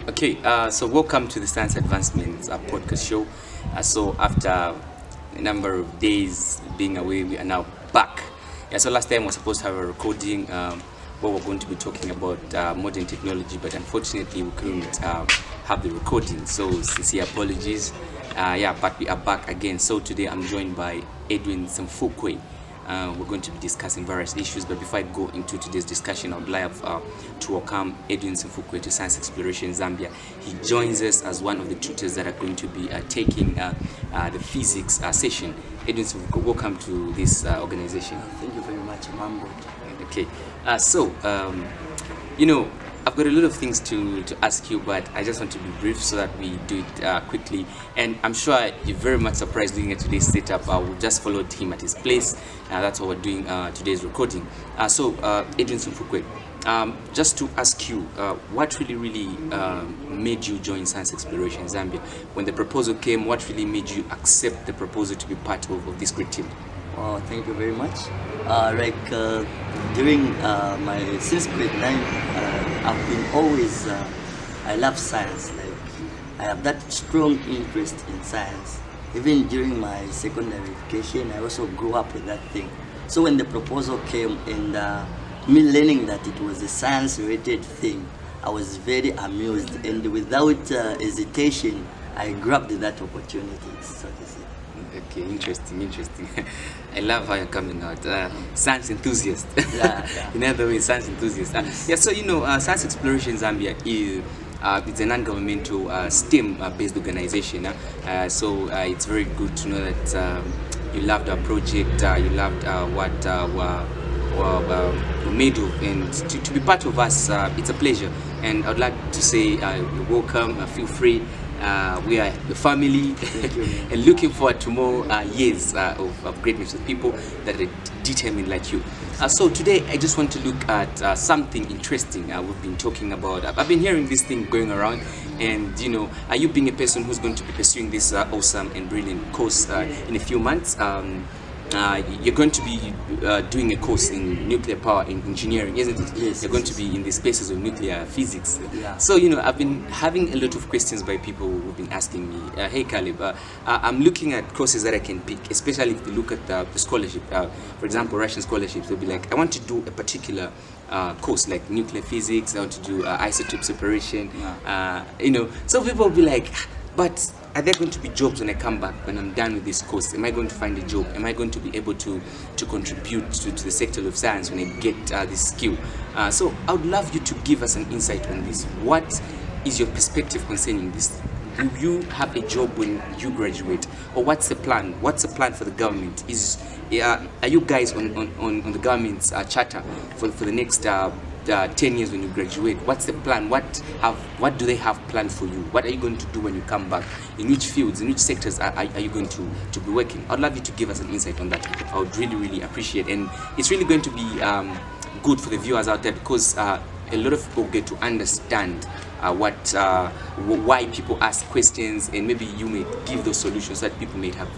Okay, so welcome to the Science Advancements podcast show. So after a number of days being away, we are now back. Yeah, so last time we were supposed to have a recording where we're going to be talking about modern technology, but unfortunately we couldn't have the recording. So sincere apologies. But we are back again. So today I'm joined by Edwin Simfukwe. We're going to be discussing various issues, but before I go into today's discussion, I would like to welcome Edwin Simfukwe to Science Exploration Zambia. He joins us as one of the tutors that are going to be taking the physics session. Edwin Simfukwe, welcome to this organization. Thank you very much, Mambo. Okay, I've got a lot of things to ask you, but I just want to be brief so that we do it quickly. And I'm sure you're very much surprised looking at today's setup. We just followed him at his place. That's what we're doing today's recording. Edwin Simfukwe, just to ask you, what really made you join Science Exploration Zambia? When the proposal came, what really made you accept the proposal to be part of this great team? Oh, thank you very much. During since grade 9, I've been always, I love science. I have that strong interest in science. Even during my secondary education, I also grew up with that thing. So when the proposal came and me learning that it was a science-related thing, I was very amused, and without hesitation, I grabbed that opportunity. So to say. Okay, interesting. I love how you're coming out. Science enthusiast. Yeah. In other words, science enthusiast. Science Exploration Zambia is it's a non-governmental STEM-based organization. So it's very good to know that you loved our project, you loved what we're made of, and to be part of us, it's a pleasure. And I'd like to say you're welcome, feel free. We are the family and looking forward to more years of greatness with people that are determined like you. So today I just want to look at something interesting we've been talking about. I've been hearing this thing going around, and are you being a person who's going to be pursuing this awesome and brilliant course in a few months? You're going to be doing a course in nuclear power engineering, isn't it? Yes. You're going to be in the spaces of nuclear physics. Yeah. So, I've been having a lot of questions by people who've been asking me, hey, Caleb, I'm looking at courses that I can pick, especially if they look at the scholarship. For example, Russian scholarships, they'll be like, I want to do a particular course like nuclear physics, I want to do isotope separation, So people will be like, but are there going to be jobs when I come back, when I'm done with this course? Am I going to find a job? Am I going to be able to contribute to the sector of science when I get this skill? So I would love you to give us an insight on this. What is your perspective concerning this? Do you have a job when you graduate? Or what's the plan? What's the plan for the government? Are you guys on the government's charter for the next 10 years when you graduate? What's the plan? What do they have planned for you? What are you going to do when you come back? In which fields, in which sectors are you going to be working? I'd love you to give us an insight on that. I would really appreciate it. And it's really going to be good for the viewers out there, because a lot of people get to understand why people ask questions, and maybe you may give those solutions that people may have.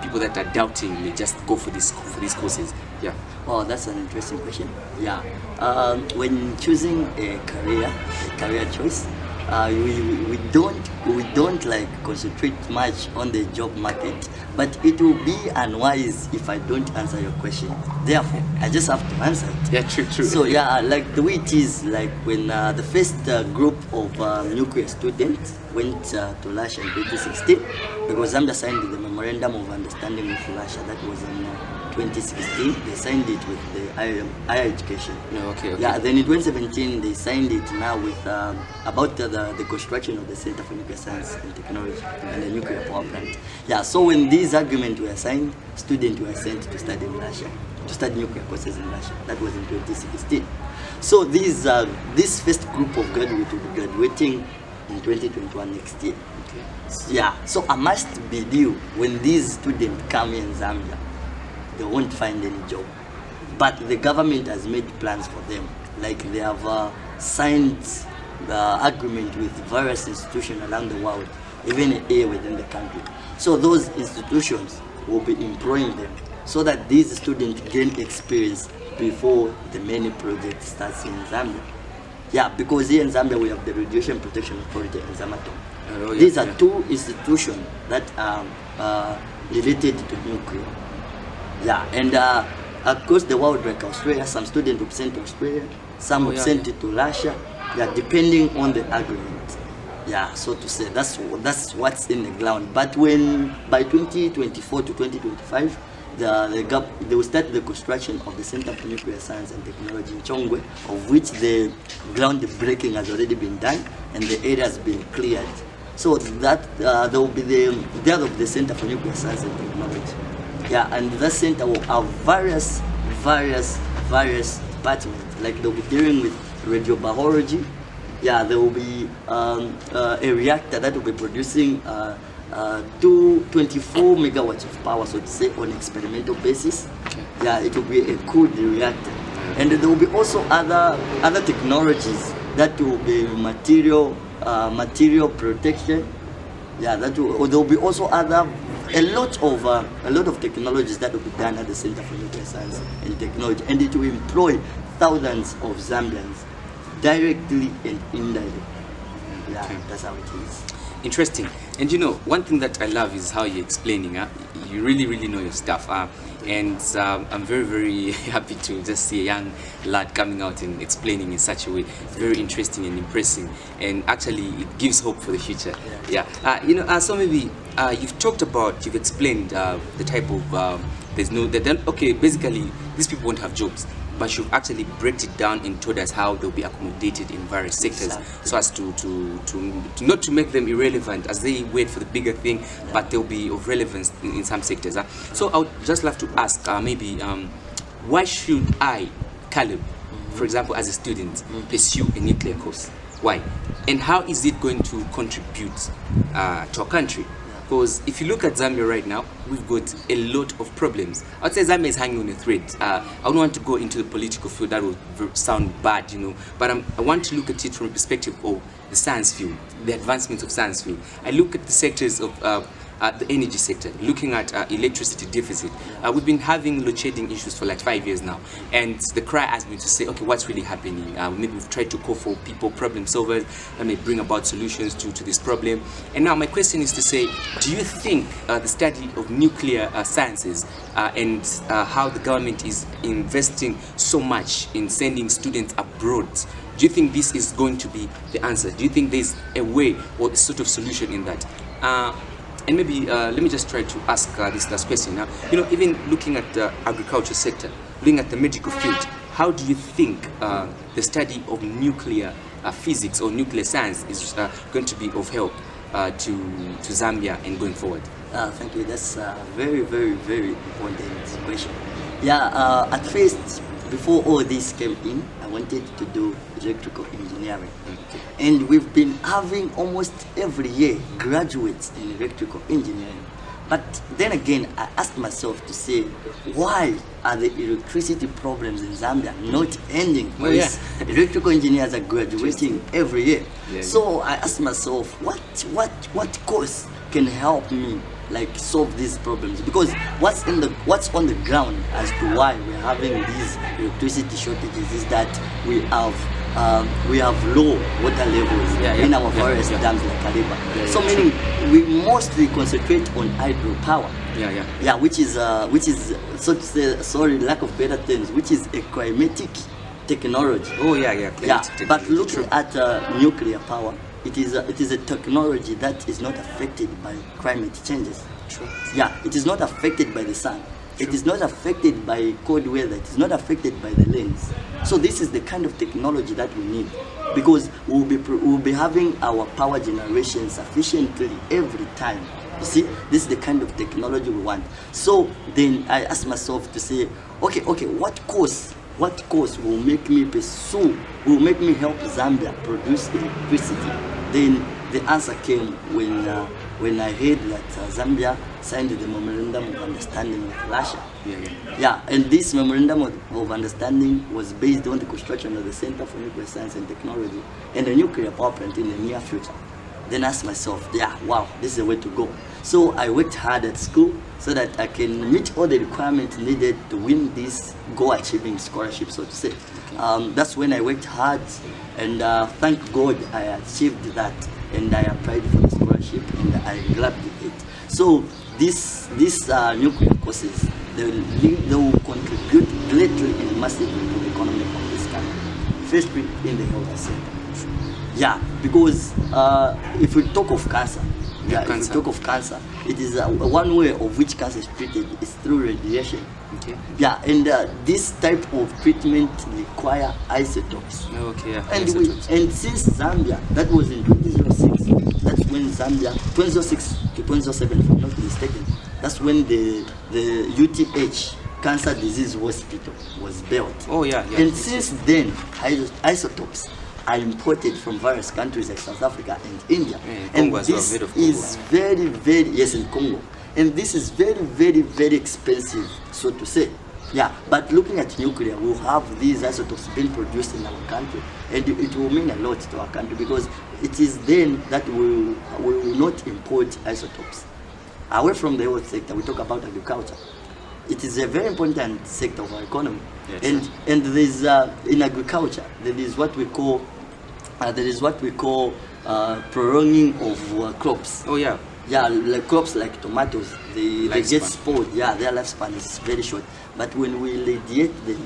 People that are doubting may just go for these courses. Yeah. Oh, that's an interesting question. Yeah. When choosing a career choice, we don't concentrate much on the job market, but it will be unwise if I don't answer your question. Therefore, I just have to answer it. Yeah, true. So the way it is, when the first group of nuclear students went to Russia in 2016, because Zambia signed the Memorandum of Understanding with Russia. That was in 2016. They signed it with the higher education. Okay. Yeah. Then in 2017 they signed it now with about the construction of the Center for Nuclear Science and Technology and the nuclear power plant. Yeah. So when these agreements were signed, students were sent to study in Russia, to study nuclear courses in Russia. That was in 2016. So this first group of graduates will be graduating in 2021 next year. Okay. Yeah. So I must believe when these students come in Zambia, they won't find any job. But the government has made plans for them. Like they have signed the agreement with various institutions around the world even here within the country. So those institutions will be employing them so that these students gain experience before the many project starts in Zambia. Yeah, because here in Zambia we have the Radiation Protection Authority and Zamatom. Oh, yeah, These are yeah. two institutions that are related to nuclear. Yeah, and across the world, like Australia, some students will be sent to Australia, some will be sent to Russia, yeah, depending on the agreement. Yeah, so to say, that's what's in the ground. But when by 2024 to 2025, they will start the construction of the Center for Nuclear Science and Technology in Chongwe, of which the groundbreaking has already been done and the area has been cleared. So that there will be the death of the Center for Nuclear Science and Technology. Yeah, and that center will have various departments. Like they'll be dealing with radiobiology. Yeah, there will be a reactor that will be producing 24 megawatts of power, so to say, on experimental basis. Yeah, it will be a cooled reactor. And there will be also other technologies that will be material protection. Yeah, there will be also a lot of technologies that will be done at the Center for Nuclear Science and Technology, and it will employ thousands of Zambians directly and indirectly. Yeah, that's how it is. Interesting. And you know, one thing that I love is how you're explaining. You really know your stuff. And I'm very happy to just see a young lad coming out and explaining in such a way. It's very interesting and impressive, and actually it gives hope for the future. Yeah. You know, so maybe you've explained the type of okay, basically these people won't have jobs, but you've actually break it down and told us how they'll be accommodated in various sectors, so as to not to make them irrelevant as they wait for the bigger thing, but they'll be of relevance in some sectors. So I would just love to ask, maybe, why should I, Caleb, for example, as a student, pursue a nuclear course? Why? And how is it going to contribute to our country? Because if you look at Zambia right now, we've got a lot of problems. I'd say Zambia is hanging on a thread. I don't want to go into the political field, that would sound bad, you know, but I want to look at it from a perspective of the science field, the advancements of science field. I look at the sectors of the energy sector, looking at electricity deficit. We've been having load shedding issues for like 5 years now, and the cry has been to say, okay, what's really happening? Maybe we've tried to call for people, problem solvers, and may bring about solutions to this problem. And now my question is to say, do you think the study of nuclear sciences and how the government is investing so much in sending students abroad, do you think this is going to be the answer? Do you think there's a way or a sort of solution in that? And maybe let me just try to ask this last question now. You know, even looking at the agriculture sector, looking at the medical field, how do you think the study of nuclear physics or nuclear science is going to be of help to Zambia and going forward? Thank you. That's a very important question. Yeah, at first, before all this came in, I wanted to do electrical engineering. And we've been having almost every year graduates in electrical engineering. But then again, I asked myself to say, why are the electricity problems in Zambia not ending? Electrical engineers are graduating every year. So I asked myself, what course can help me like solve these problems? Because what's on the ground as to why we're having these electricity shortages is that we have low water levels in our various dams like Kaliba. So meaning we mostly concentrate on hydropower. Which is so to say, sorry, lack of better terms, which is a climatic technology. But looking at nuclear power, it is a technology that is not affected by climate changes. It is not affected by the sun. It is not affected by cold weather. It is not affected by the rains. So this is the kind of technology that we need, because we'll be having our power generation sufficiently every time. You see, this is the kind of technology we want. So then I asked myself to say, okay, what course will make me help Zambia produce electricity? Then the answer came when I heard that Zambia signed the memorandum of understanding with Russia. And this memorandum of understanding was based on the construction of the Center for Nuclear Science and Technology and a nuclear power plant in the near future. then ask myself, yeah, wow, this is the way to go. So I worked hard at school so that I can meet all the requirements needed to win this goal-achieving scholarship, so to say. That's when I worked hard, and thank God I achieved that, and I applied for the scholarship, and I grabbed it. So these nuclear courses, they will contribute greatly and massively to the economy of this country, especially in the health sector. Yeah, because if we talk of cancer, if we talk of cancer, it is one way of which cancer is treated is through radiation. Okay. Yeah, and this type of treatment require isotopes. Okay, yeah. And since Zambia, that was in 2006, that's when Zambia, 2006 to 2007, if I'm not mistaken, that's when the UTH, Cancer Disease Hospital, was built. Oh yeah, yeah. And since then, isotopes are imported from various countries like South Africa and India. Yeah, and this is very, very, yes, in Congo. And this is very, very, very expensive, so to say. Yeah, but looking at nuclear, we'll have these isotopes being produced in our country, and it will mean a lot to our country, because it is then that we will not import isotopes. Away from the health sector, we talk about agriculture. It is a very important sector of our economy. Yeah, and there's in agriculture there is what we call prolonging of crops. Oh yeah. Yeah, like crops like tomatoes, they get spoiled. Yeah, their lifespan is very short. But when we radiate them,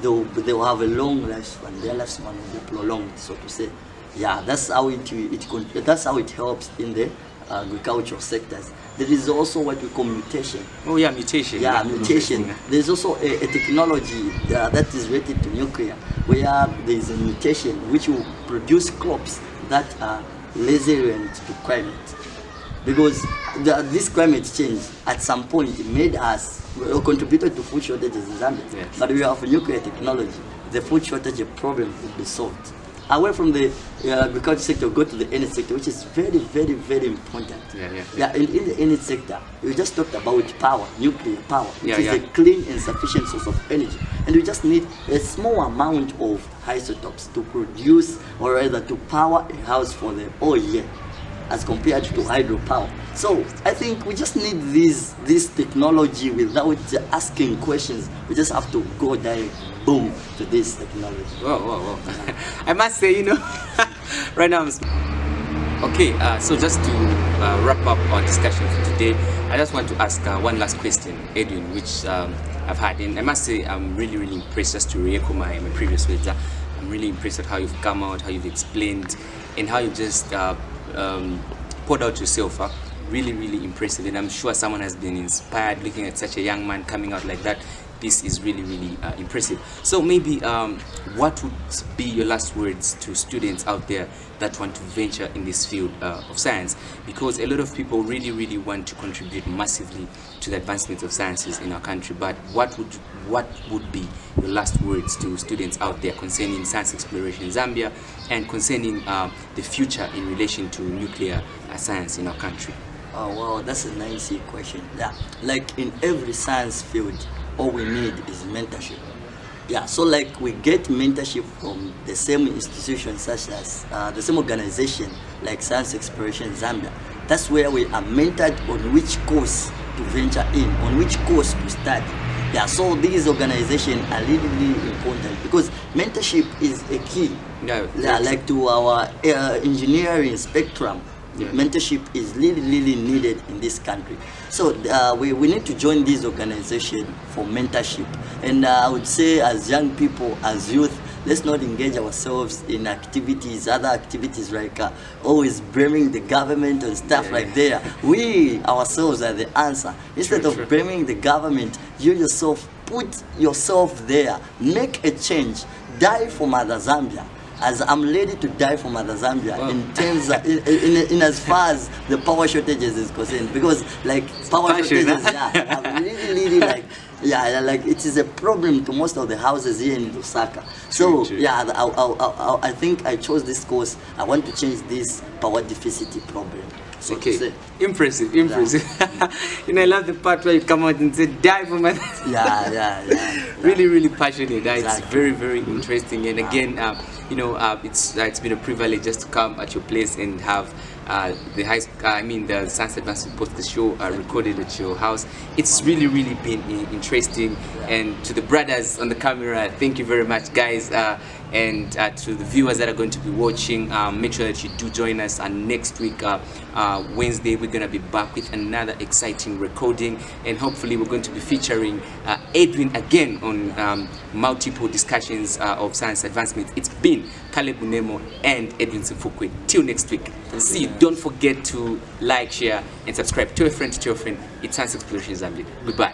they'll have a long lifespan. Their lifespan will be prolonged, so to say. Yeah, that's how it helps in the agricultural sectors. There is also what we call mutation. Oh yeah, mutation. Yeah, mutation. There's also a technology that is related to nuclear, where there is a mutation which will produce crops that are resilient to climate. Because this climate change at some point made us contributed to food shortages in Zambia. Yes. But we have nuclear technology, the food shortage problem will be solved. Away from the agriculture sector, go to the energy sector, which is very, very, very important. Yeah. In the energy sector, we just talked about power, nuclear power, which is a clean and sufficient source of energy. And we just need a small amount of isotopes to produce, or rather to power a house for the whole year, as compared to hydropower. So I think we just need this technology without asking questions. We just have to go direct, boom, to this technology. Whoa. I must say, right now okay, so just to wrap up our discussion for today, I just want to ask one last question, Edwin, which I've had, and I must say I'm really, really impressed, just to re-echo my previous words. I'm really impressed at how you've come out, how you've explained, and how you just poured out yourself. Really, really impressive, and I'm sure someone has been inspired looking at such a young man coming out like that. This is really, really impressive. So maybe what would be your last words to students out there that want to venture in this field of science? Because a lot of people really, really want to contribute massively to the advancement of sciences in our country. But what would be your last words to students out there concerning science exploration in Zambia, and concerning the future in relation to nuclear science in our country? Oh wow, that's a nice question. Yeah, like in every science field, all we need is mentorship. Yeah, so like we get mentorship from the same institution, such as the same organization like Science Exploration Zambia. That's where we are mentored on which course to venture in, on which course to study. Yeah, so these organizations are really, really important, because mentorship is a key. Yeah, like to our engineering spectrum. Yeah. Mentorship is really, really needed in this country. So we need to join this organization for mentorship. And I would say, as young people, as youth, let's not engage ourselves in other activities like always blaming the government and stuff like that. We ourselves are the answer. Instead of blaming the government, you yourself put yourself there, make a change, die for Mother Zambia. As I'm ready to die for Mother Zambia in terms of, in as far as the power shortages is concerned, because like power shortages, I'm really like it is a problem to most of the houses here in Lusaka. So I think I chose this course. I want to change this power deficit problem. So okay, impressive. I love the part where you come out and say die for Mother. Really, really passionate. It's very, very interesting. And again, it's been a privilege just to come at your place and have the Science Advancement Podcast show recorded at your house. It's really been interesting. And to the brothers on the camera, thank you very much, guys. And to the viewers that are going to be watching, make sure that you do join us. And next week, Wednesday, we're going to be back with another exciting recording. And hopefully we're going to be featuring Edwin again on multiple discussions of science advancement. It's been Caleb Unemo and Edwin Simfukwe. Till next week. See you. Don't forget to like, share, and subscribe. Tell a friend, It's Science Exploration Zambia. Goodbye.